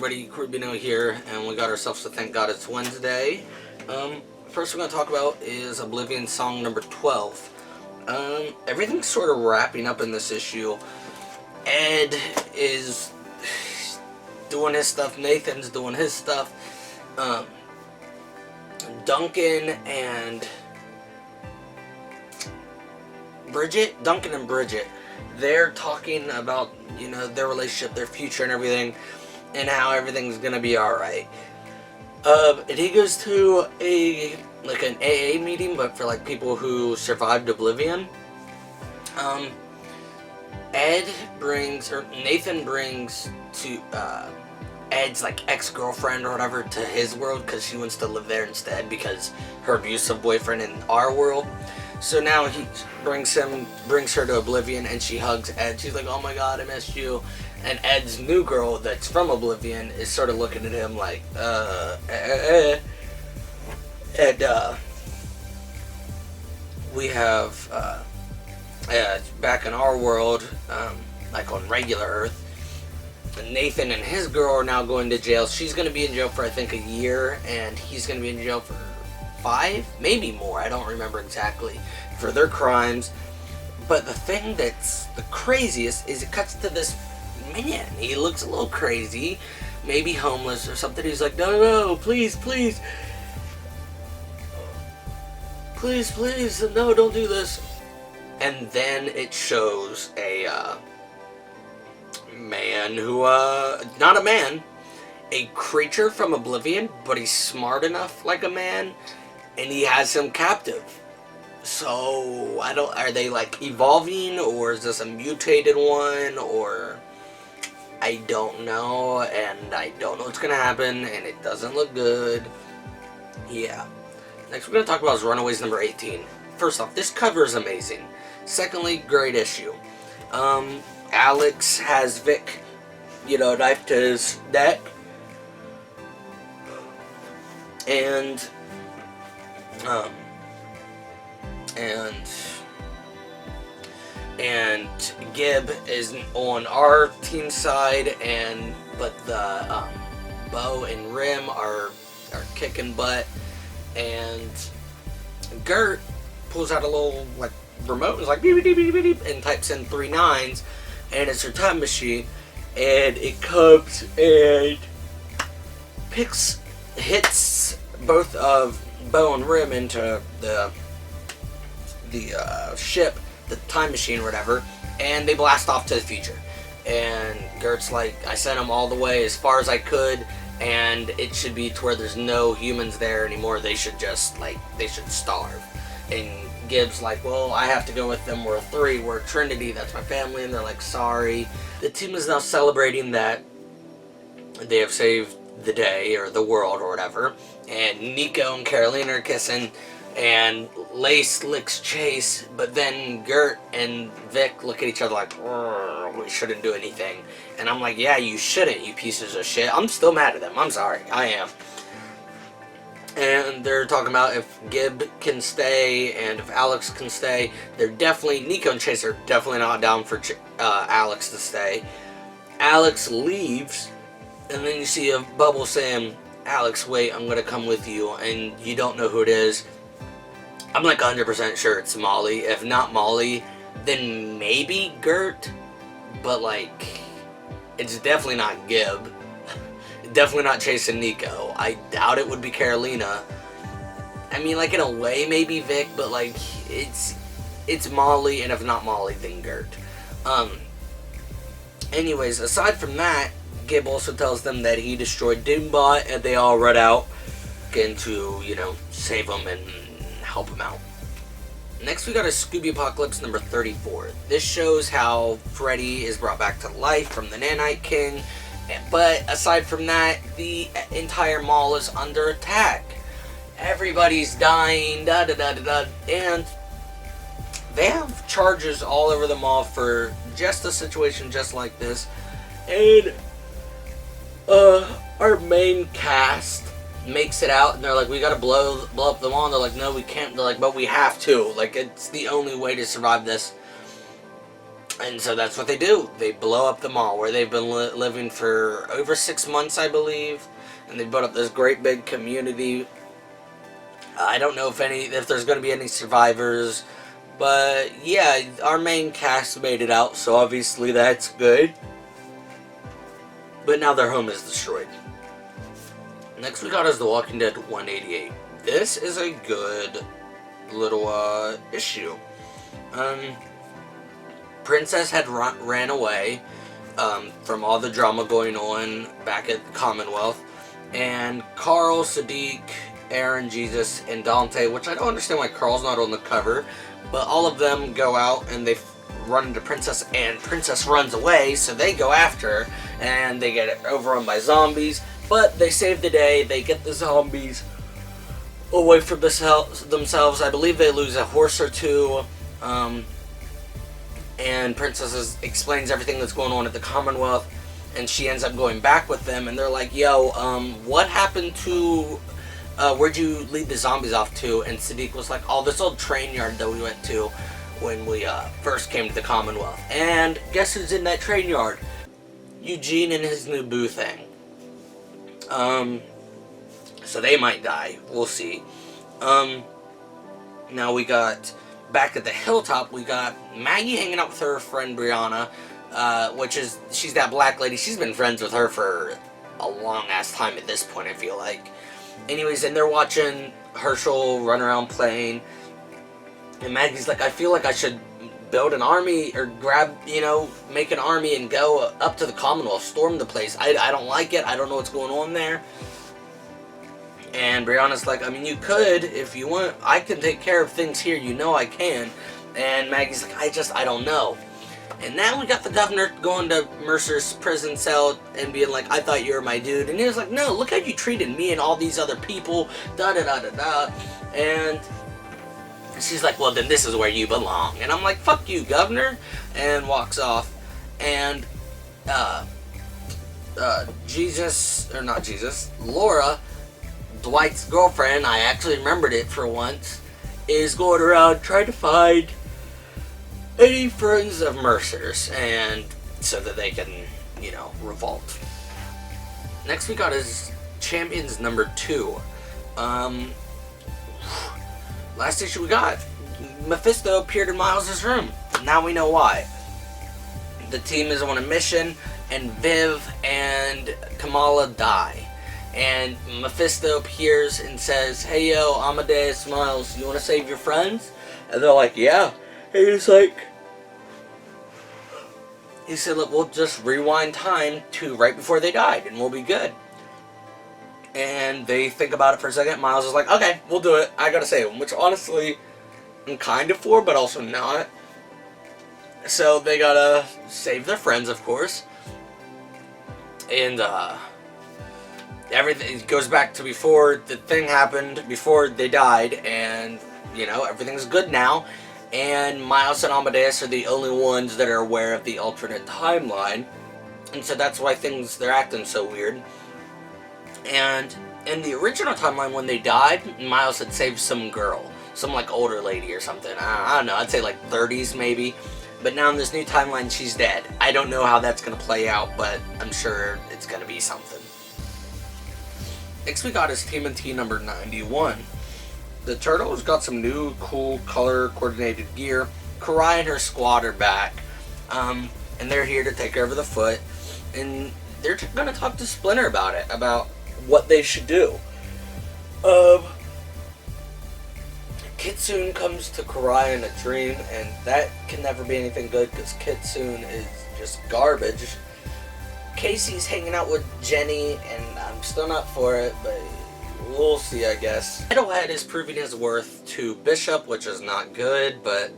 everybody, Corbino here, and we got ourselves to thank God it's Wednesday. First we're going to talk about is Oblivion Song number 12. Everything's sort of wrapping up in this issue. Ed is doing his stuff, Nathan's doing his stuff. Duncan and Bridget, they're talking about, you know, their relationship, their future and everything, and how everything's gonna be alright. And he goes to an AA meeting, but for like people who survived Oblivion. Nathan brings to Ed's like ex-girlfriend or whatever to his world because she wants to live there instead because her abusive boyfriend in our world. So now he brings her to Oblivion, and she hugs Ed. She's like, "Oh my God, I missed you." And Ed's new girl that's from Oblivion is sort of looking at him like, And we have back in our world, like on regular Earth, Nathan and his girl are now going to jail. She's going to be in jail for I think a year, and he's going to be in jail for 5, maybe more, I don't remember exactly, for their crimes. But the thing that's the craziest is it cuts to this man. He looks a little crazy, maybe homeless or something. He's like, no, please, no, don't do this. And then it shows a man who, not a man, a creature from Oblivion, but he's smart enough like a man, and he has him captive. So, are they like evolving, or is this a mutated one, or I don't know, and I don't know what's gonna happen, and it doesn't look good. Yeah. Next we're gonna talk about is Runaways number 18. First off, this cover is amazing. Secondly, great issue. Alex has Vic, knifed to his neck. And Gib is on our team side, but the Bo and Rim are kicking butt, and Gert pulls out a little remote and is like beep, beep, beep, beep, beep, and types in 3 9s, and it's her time machine, and it comes and hits both of Bo and Rim into the ship, the time machine or whatever, and they blast off to the future. And Gert's like, I sent them all the way as far as I could, and it should be to where there's no humans there anymore. They should just they should starve. And Gibbs like, well, I have to go with them. We're 3, we're Trinity, that's my family. And they're like, sorry. The team is now celebrating that they have saved the day or the world or whatever. And Nico and Carolina are kissing, and Lace licks Chase, but then Gert and Vic look at each other like, we shouldn't do anything. And I'm like, yeah, you shouldn't, you pieces of shit. I'm still mad at them. I'm sorry. I am. And they're talking about if Gib can stay and if Alex can stay. Nico and Chase are definitely not down for Alex to stay. Alex leaves, and then you see a bubble saying, Alex, wait, I'm gonna come with you, and you don't know who it is. I'm like 100% sure it's Molly. If not Molly, then maybe Gert, but it's definitely not Gib. Definitely not Chase and Nico. I doubt it would be Carolina. I mean, in a way, maybe Vic, but it's Molly, and if not Molly, then Gert. Anyways, aside from that, Gib also tells them that he destroyed Doombot, and they all run out to, save him and help him out. Next we got a Scooby Apocalypse number 34. This shows how Freddy is brought back to life from the Nanite King. But aside from that, the entire mall is under attack. Everybody's dying, and they have charges all over the mall for just a situation just like this. And our main cast makes it out, and they're like, we gotta blow up the mall. And they're like, no, we can't. They're like, but we have to. It's the only way to survive this. And so that's what they do. They blow up the mall where they've been living for over 6 months, I believe. And they built up this great big community. I don't know if there's going to be any survivors. But yeah, our main cast made it out, so obviously that's good. But now their home is destroyed. Next we got is The Walking Dead 188. This is a good little issue. Princess had ran away from all the drama going on back at the Commonwealth. And Carl, Sadiq, Aaron, Jesus, and Dante, which I don't understand why Carl's not on the cover, but all of them go out and they run into Princess, and Princess runs away, so they go after her, and they get overrun by zombies, but they save the day. They get the zombies away from themselves. I believe they lose a horse or two, and Princess explains everything that's going on at the Commonwealth, and she ends up going back with them, and they're like, yo, what happened to, where'd you lead the zombies off to? And Sadiq was like, oh, this old train yard that we went to when we first came to the Commonwealth. And guess who's in that train yard? Eugene and his new boo thing. So they might die. We'll see. Now we got, back at the hilltop, we got Maggie hanging out with her friend Brianna, she's that black lady. She's been friends with her for a long-ass time at this point, I feel like. Anyways, and they're watching Herschel run around playing. And Maggie's like, I feel like I should build an army, or make an army and go up to the Commonwealth, storm the place. I don't like it. I don't know what's going on there. And Brianna's like, I mean, you could if you want. I can take care of things here. You know I can. And Maggie's like, I don't know. And now we got the governor going to Mercer's prison cell and being like, I thought you were my dude. And he was like, no, look how you treated me and all these other people. Da-da-da-da-da. And she's like, well, then this is where you belong. And I'm like, fuck you, governor. And walks off. And Laura, Dwight's girlfriend, I actually remembered it for once, is going around trying to find any friends of Mercer's, and so that they can, revolt. Next we got is Champions number 2. Last issue we got, Mephisto appeared in Miles' room. Now we know why. The team is on a mission, and Viv and Kamala die. And Mephisto appears and says, hey yo, Amadeus, Miles, you want to save your friends? And they're like, yeah. And he said, look, we'll just rewind time to right before they died, and we'll be good. And they think about it for a second. Miles is like, okay, we'll do it. I gotta save them, which honestly, I'm kind of for, but also not. So they gotta save their friends, of course. And, everything goes back to before the thing happened, before they died, and, everything's good now. And Miles and Amadeus are the only ones that are aware of the alternate timeline. And so that's why they're acting so weird. And in the original timeline, when they died, Miles had saved some girl. Some, older lady or something. I don't know, I'd say, 30s maybe. But now in this new timeline, she's dead. I don't know how that's going to play out, but I'm sure it's going to be something. Next we got is TMNT number 91. The Turtles got some new, cool, color-coordinated gear. Karai and her squad are back. And they're here to take over the Foot. And they're going to talk to Splinter about it, about what they should do. Kitsune comes to Karai in a dream, and that can never be anything good, because Kitsune is just garbage. Casey's hanging out with Jenny, and I'm still not for it, but we'll see, I guess. Metalhead is proving his worth to Bishop, which is not good, but,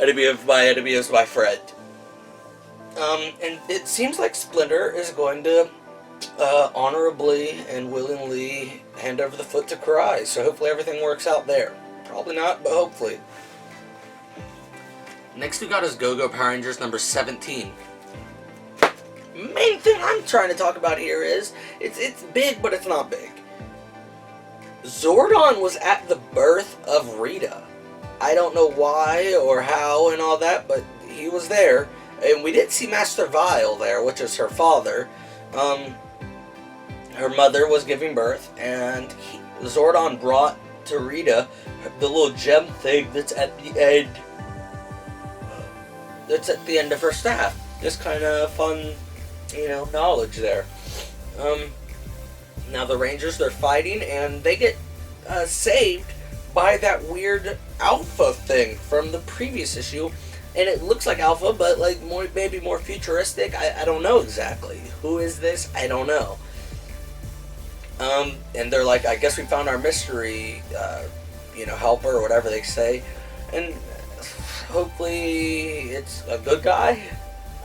enemy of my enemy is my friend. And it seems like Splinter is going to honorably and willingly hand over the Foot to Karai, so hopefully everything works out there. Probably not, but hopefully. Next we got is Go-Go Power Rangers number 17. Main thing I'm trying to talk about here is, it's big, but it's not big. Zordon was at the birth of Rita. I don't know why or how and all that, but he was there. And we did see Master Vile there, which is her father. Her mother was giving birth, and Zordon brought to Rita the little gem thing that's at the end. That's at the end of her staff. Just kind of fun, knowledge there. Now the Rangers, they're fighting, and they get saved by that weird Alpha thing from the previous issue. And it looks like Alpha, but like maybe more futuristic. I don't know exactly. Who is this? I don't know. And they're like, I guess we found our mystery, helper or whatever they say. And hopefully it's a good guy.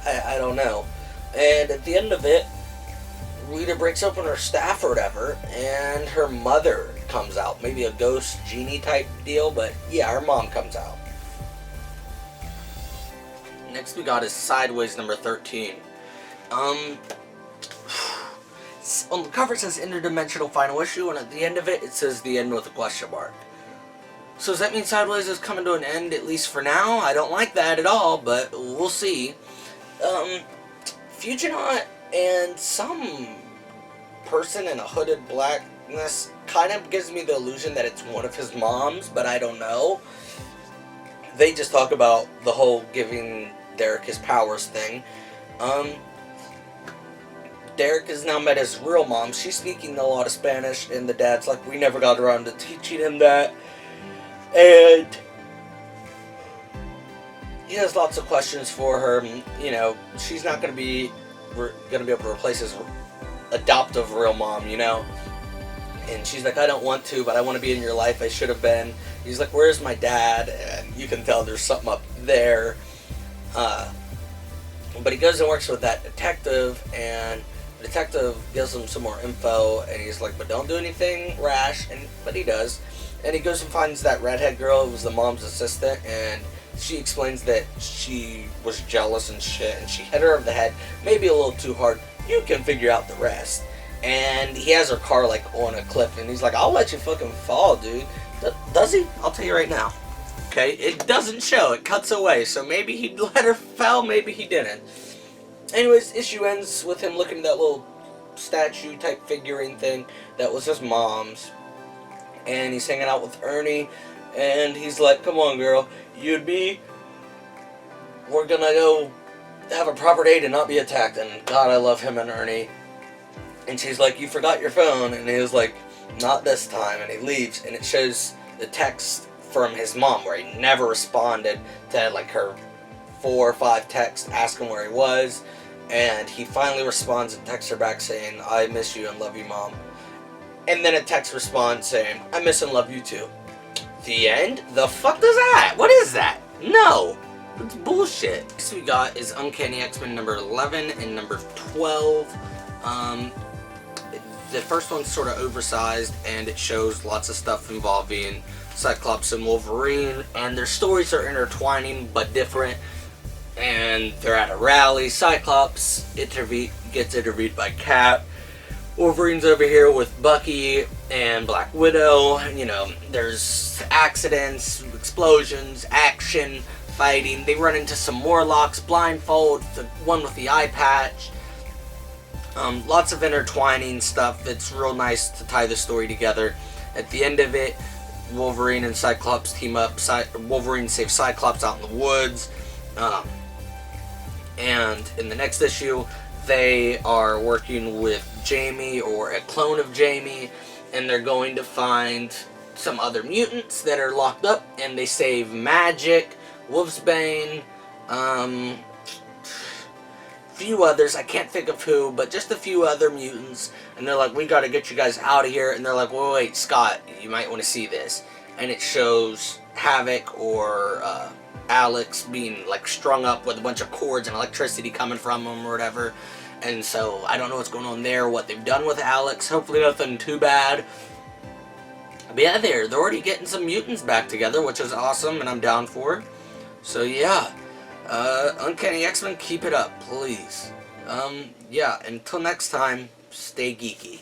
I don't know. And at the end of it, Rita breaks open her staff or whatever, and her mother comes out. Maybe a ghost genie type deal, but yeah, her mom comes out. Next we got is Sideways number 13. On the cover it says Interdimensional Final Issue, and at the end of it, it says the end with a question mark. So does that mean Sideways is coming to an end, at least for now? I don't like that at all, but we'll see. Fusionaut and some person in a hooded blackness kind of gives me the illusion that it's one of his moms, but I don't know. They just talk about the whole giving Derek his powers thing. Derek has now met his real mom. She's speaking a lot of Spanish, and the dad's like, we never got around to teaching him that. And he has lots of questions for her. She's not going to be able to replace his adoptive real mom, And she's like, I don't want to, but I want to be in your life. I should have been. He's like, where's my dad? And you can tell there's something up there. But he goes and works with that detective, and the detective gives him some more info, and he's like, but don't do anything rash, but he does. And he goes and finds that redhead girl who was the mom's assistant, and she explains that she was jealous and shit, and she hit her over the head, maybe a little too hard. You can figure out the rest. And he has her car like on a cliff, and he's like, I'll let you fucking fall, dude. Does he? I'll tell you right now. Okay, it doesn't show, it cuts away, so maybe he let her fall, maybe he didn't. Anyways, issue ends with him looking at that little statue type figurine thing that was his mom's, and he's hanging out with Ernie, and he's like, come on girl, you and me, we're gonna go have a proper date and not be attacked. And God, I love him and Ernie. And she's like, you forgot your phone. And he was like, not this time. And he leaves, and it shows the text from his mom where he never responded to like her 4 or 5 texts asking where he was. And he finally responds and texts her back saying, I miss you and love you, Mom. And then a text responds saying, I miss and love you too. The end? The fuck does that? What is that? No. It's bullshit. Next we got is Uncanny X-Men number 11 and number 12. The first one's sort of oversized, and it shows lots of stuff involving Cyclops and Wolverine, and their stories are intertwining but different. And they're at a rally. Cyclops gets interviewed by Cap. Wolverine's over here with Bucky and Black Widow. There's accidents, explosions, action, fighting. They run into some Morlocks, blindfold, the one with the eye patch. Lots of intertwining stuff. It's real nice to tie the story together. At the end of it, Wolverine and Cyclops team up. Wolverine saves Cyclops out in the woods. And in the next issue, they are working with Jamie, or a clone of Jamie, and they're going to find some other mutants that are locked up, and they save Magic, Wolfsbane, few others, I can't think of who, but just a few other mutants, and they're like, we gotta get you guys out of here. And they're like, wait, Scott, you might want to see this. And it shows Havoc or Alex being like strung up with a bunch of cords and electricity coming from them or whatever. And so I don't know what's going on there, what they've done with Alex. Hopefully nothing too bad. But yeah, they're already getting some mutants back together, which is awesome, and I'm down for it. So yeah, Uncanny X-Men, keep it up, please. Yeah, until next time, stay geeky.